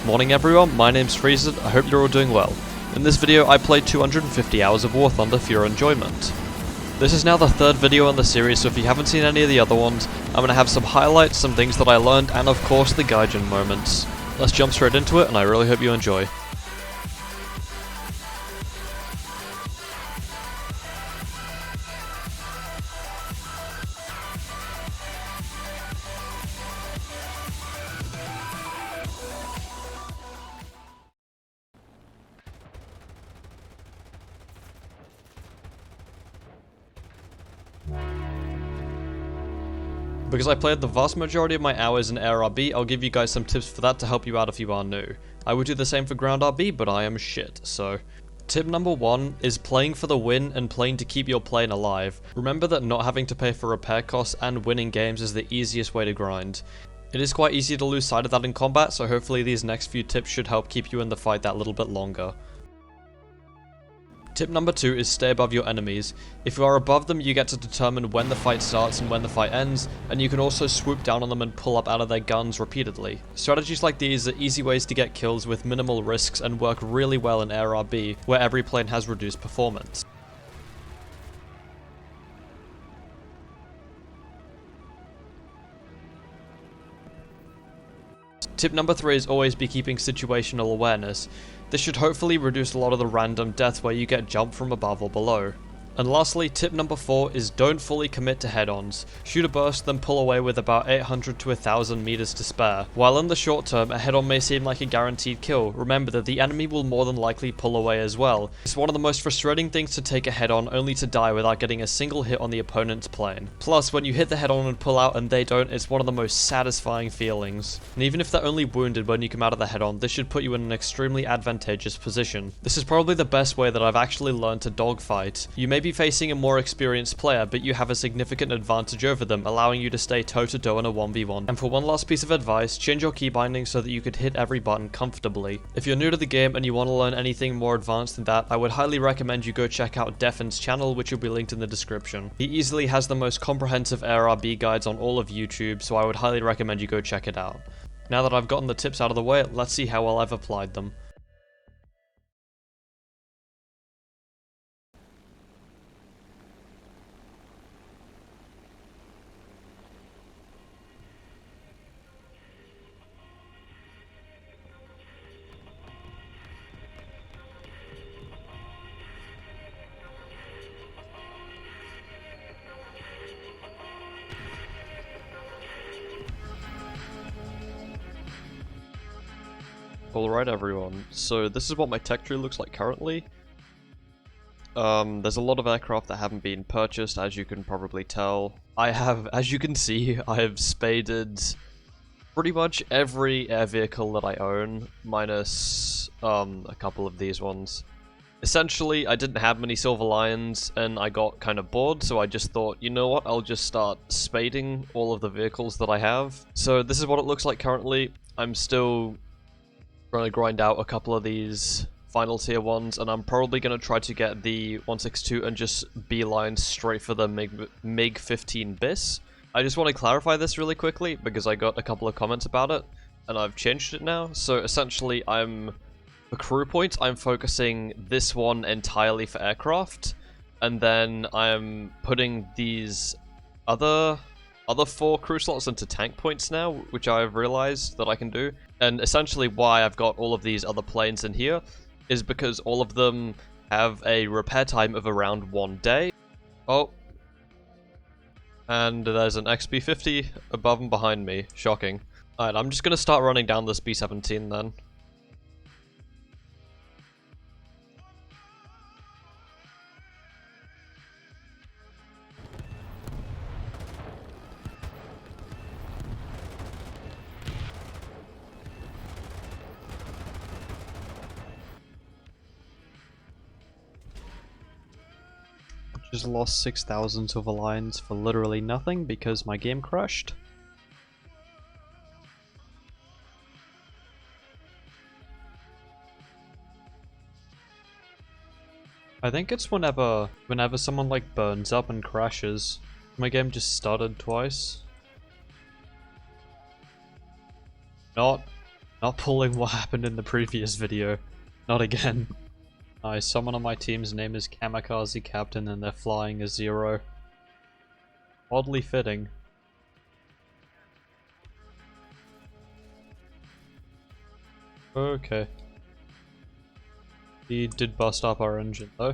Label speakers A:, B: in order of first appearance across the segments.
A: Morning everyone, my name's Freezed, I hope you're all doing well. In this video I played 250 hours of War Thunder for your enjoyment. This is now the third video in the series, so if you haven't seen any of the other ones, I'm going to have some highlights, some things that I learned, and of course the Gaijin'd moments. Let's jump straight into it and I really hope you enjoy. Because I played the vast majority of my hours in ARB, I'll give you guys some tips for that to help you out if you are new. I would do the same for ground RB, but I am shit, so... Tip number 1 is playing for the win and playing to keep your plane alive. Remember that not having to pay for repair costs and winning games is the easiest way to grind. It is quite easy to lose sight of that in combat, so hopefully these next few tips should help keep you in the fight that little bit longer. Tip number 2 is stay above your enemies. If you are above them, you get to determine when the fight starts and when the fight ends, and you can also swoop down on them and pull up out of their guns repeatedly. Strategies like these are easy ways to get kills with minimal risks and work really well in ARB, where every plane has reduced performance. Tip number 3 is always be keeping situational awareness. This should hopefully reduce a lot of the random deaths where you get jumped from above or below. And lastly, tip number 4 is don't fully commit to head-ons. Shoot a burst, then pull away with about 800 to 1000 meters to spare. While in the short term, a head-on may seem like a guaranteed kill, remember that the enemy will more than likely pull away as well. It's one of the most frustrating things to take a head-on only to die without getting a single hit on the opponent's plane. Plus, when you hit the head-on and pull out and they don't, it's one of the most satisfying feelings. And even if they're only wounded when you come out of the head-on, this should put you in an extremely advantageous position. This is probably the best way that I've actually learned to dogfight. You may be facing a more experienced player, but you have a significant advantage over them, allowing you to stay toe-to-toe in a 1v1. And for one last piece of advice, change your key binding so that you could hit every button comfortably. If you're new to the game and you want to learn anything more advanced than that, I would highly recommend you go check out DEFYN's channel, which will be linked in the description. He easily has the most comprehensive ARB guides on all of YouTube, so I would highly recommend you go check it out. Now that I've gotten the tips out of the way, let's see how well I've applied them. Alright everyone, so this is what my tech tree looks like currently. There's a lot of aircraft that haven't been purchased, as you can probably tell. As you can see, I have spaded pretty much every air vehicle that I own, minus a couple of these ones. Essentially, I didn't have many Silver Lions, and I got kind of bored, so I just thought, you know what, I'll just start spading all of the vehicles that I have. So this is what it looks like currently. I'm still trying to grind out a couple of these final tier ones, and I'm probably going to try to get the 162 and just beeline straight for the MiG-15 bis. I just want to clarify this really quickly because I got a couple of comments about it and I've changed it now. So essentially for crew points, I'm focusing this one entirely for aircraft, and then I'm putting these other 4 crew slots into tank points now, which I've realized that I can do. And essentially why I've got all of these other planes in here is because all of them have a repair time of around 1 day. Oh. And there's an XP50 above and behind me. Shocking. Alright, I'm just gonna start running down this B-17 then. Just lost 6,000 Silver Lions for literally nothing because my game crashed. I think it's whenever someone like burns up and crashes. My game just started twice. Not Not pulling what happened in the previous video. Not again. Nice, someone on my team's name is Kamikaze Captain and they're flying a 0. Oddly fitting. Okay. He did bust up our engine though.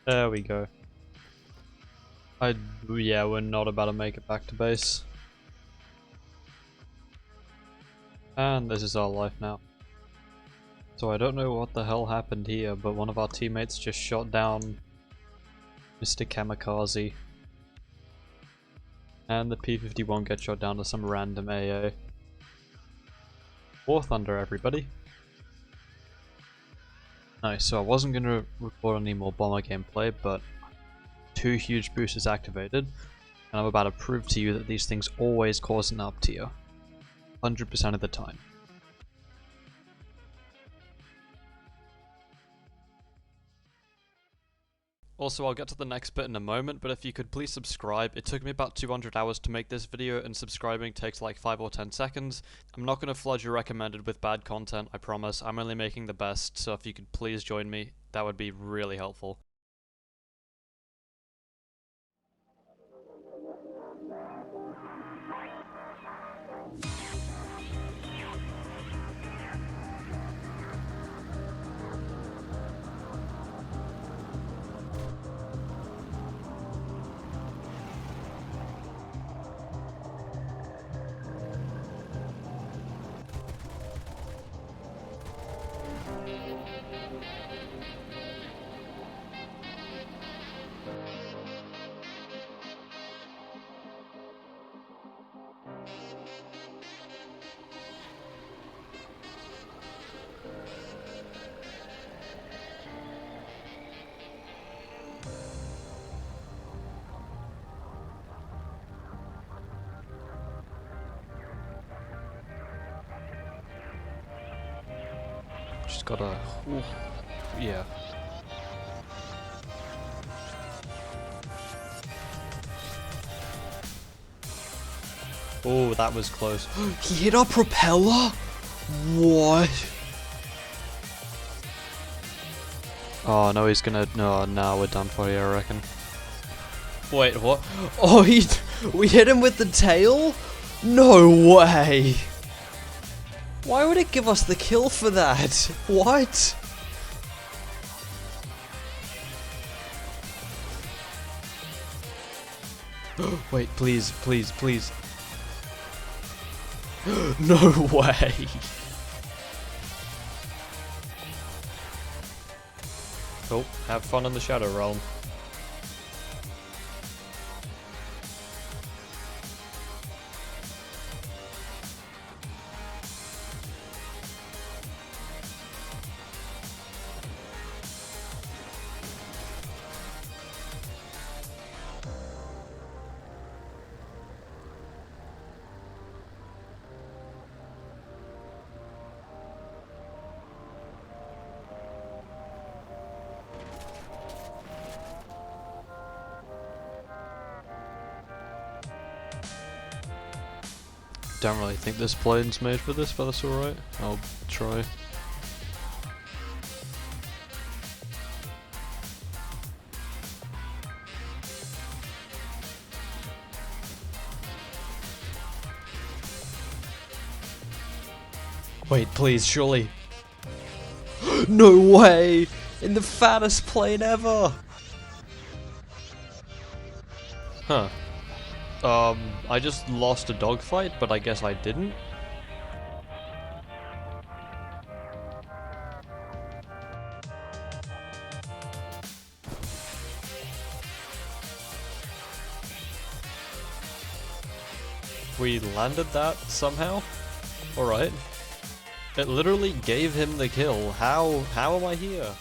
A: There we go. Yeah, we're not about to make it back to base. And this is our life now. So I don't know what the hell happened here, but one of our teammates just shot down Mr. Kamikaze. And the P-51 gets shot down to some random AA. War Thunder, everybody. Nice, so I wasn't going to record any more bomber gameplay, but 2 huge boosters activated, and I'm about to prove to you that these things always cause an up tier. 100% of the time. Also, I'll get to the next bit in a moment, but if you could please subscribe. It took me about 200 hours to make this video, and subscribing takes like 5 or 10 seconds. I'm not going to flood your recommended with bad content, I promise. I'm only making the best, so if you could please join me, that would be really helpful. Just gotta... Ooh, yeah. Oh, that was close. He hit our propeller? What? Oh, no, he's gonna... No, now we're done for you, I reckon. Wait, what? Oh, we hit him with the tail? No way! Why would it give us the kill for that? What? Wait, please, please, please. No way! Oh, have fun in the Shadow Realm. Don't really think this plane's made for this, but that's alright. I'll try. Wait, please, surely. No way! In the fattest plane ever! Huh. I just lost a dogfight, but I guess I didn't. We landed that somehow? Alright. It literally gave him the kill. How am I here?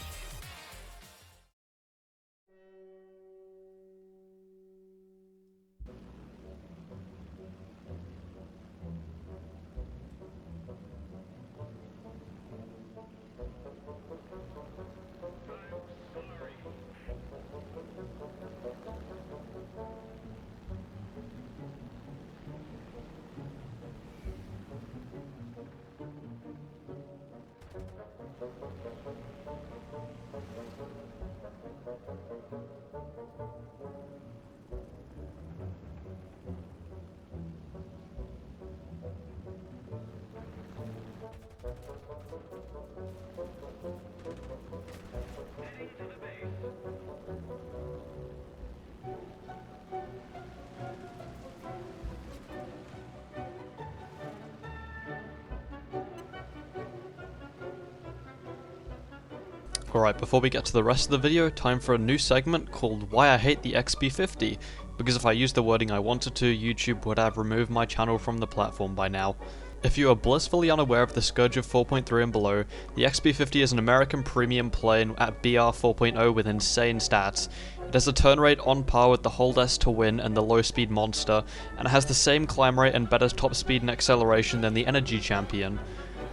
A: Alright, before we get to the rest of the video, time for a new segment called Why I Hate the XP50, because if I used the wording I wanted to, YouTube would have removed my channel from the platform by now. If you are blissfully unaware of the Scourge of 4.3 and below, the XP50 is an American premium plane at BR 4.0 with insane stats. It has a turn rate on par with the Hold S to Win and the Low Speed Monster, and it has the same climb rate and better top speed and acceleration than the Energy Champion.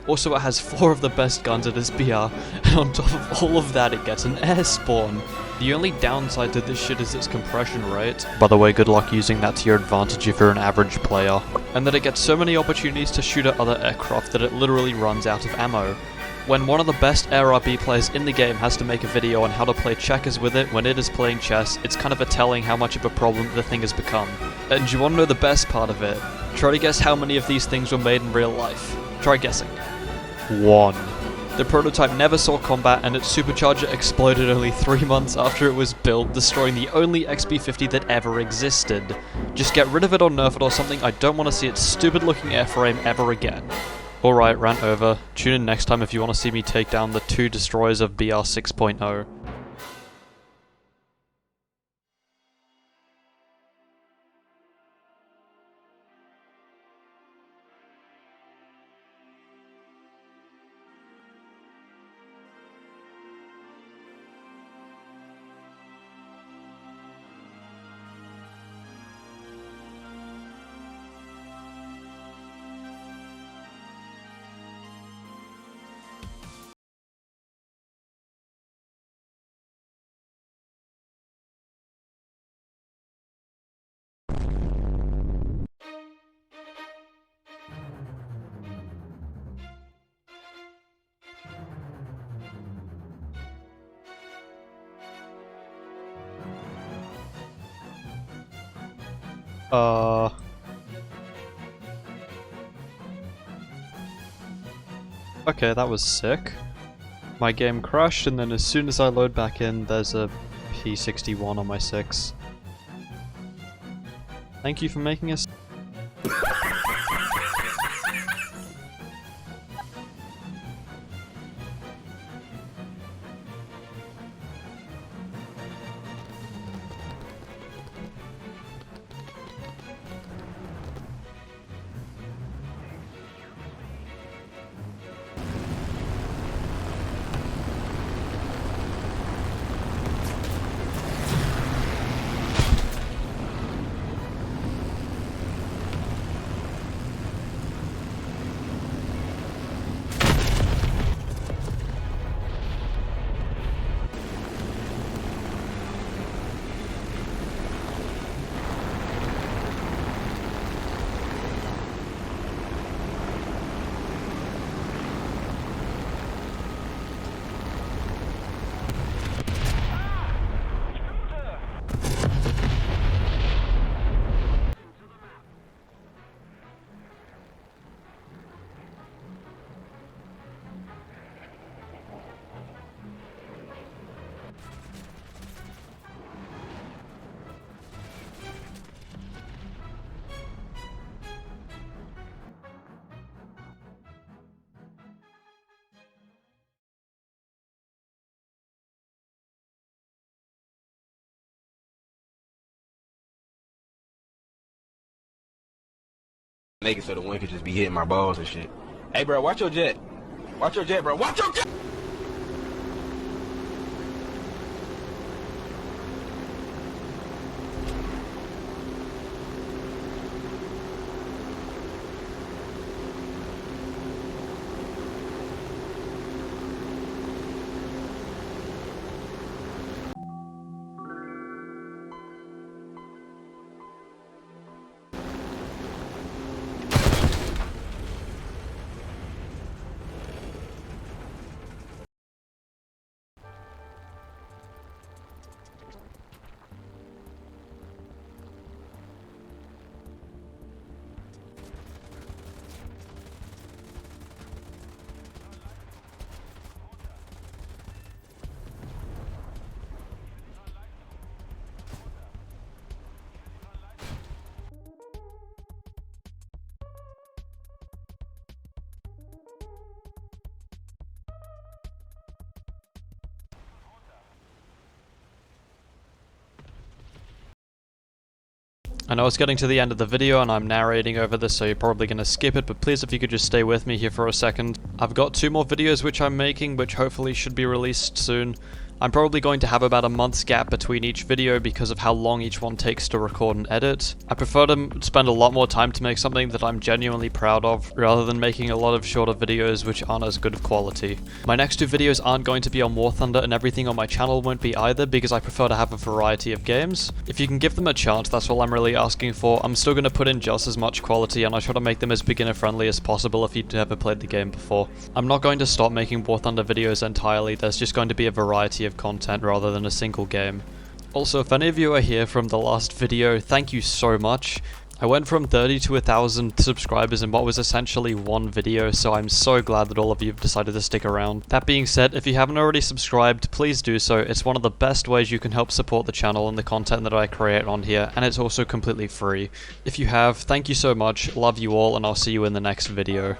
A: Also, it has 4 of the best guns at its BR, and on top of all of that, it gets an air spawn. The only downside to this shit is its compression rate. By the way, good luck using that to your advantage if you're an average player. And that it gets so many opportunities to shoot at other aircraft that it literally runs out of ammo. When one of the best air RB players in the game has to make a video on how to play checkers with it when it is playing chess, it's kind of a telling how much of a problem the thing has become. And you want to know the best part of it? Try to guess how many of these things were made in real life. Try guessing. 1. The prototype never saw combat and its supercharger exploded only 3 months after it was built, destroying the only XP50 that ever existed. Just get rid of it or nerf it or something. I don't want to see its stupid looking airframe ever again. Alright, rant over. Tune in next time if you want to see me take down the 2 destroyers of BR 6.0. Okay, that was sick. My game crashed, and then as soon as I load back in, there's a P61 on my 6. Thank you for making us.
B: Make it so the wind could just be hitting my balls and shit. Hey, bro, watch your jet. Watch your jet, bro. Watch your jet!
A: I know it's getting to the end of the video and I'm narrating over this, so you're probably going to skip it, but please if you could just stay with me here for a second. I've got 2 more videos which I'm making, which hopefully should be released soon. I'm probably going to have about a month's gap between each video because of how long each one takes to record and edit. I prefer to spend a lot more time to make something that I'm genuinely proud of, rather than making a lot of shorter videos which aren't as good of quality. My next 2 videos aren't going to be on War Thunder, and everything on my channel won't be either, because I prefer to have a variety of games. If you can give them a chance, that's all I'm really asking for. I'm still going to put in just as much quality, and I try to make them as beginner friendly as possible if you've never played the game before. I'm not going to stop making War Thunder videos entirely, there's just going to be a variety of content rather than a single game. Also, if any of you are here from the last video, thank you so much. I went from 30 to 1,000 subscribers in what was essentially one video, so I'm so glad that all of you have decided to stick around. That being said, if you haven't already subscribed, please do so. It's one of the best ways you can help support the channel and the content that I create on here, and it's also completely free. If you have, thank you so much, love you all, and I'll see you in the next video.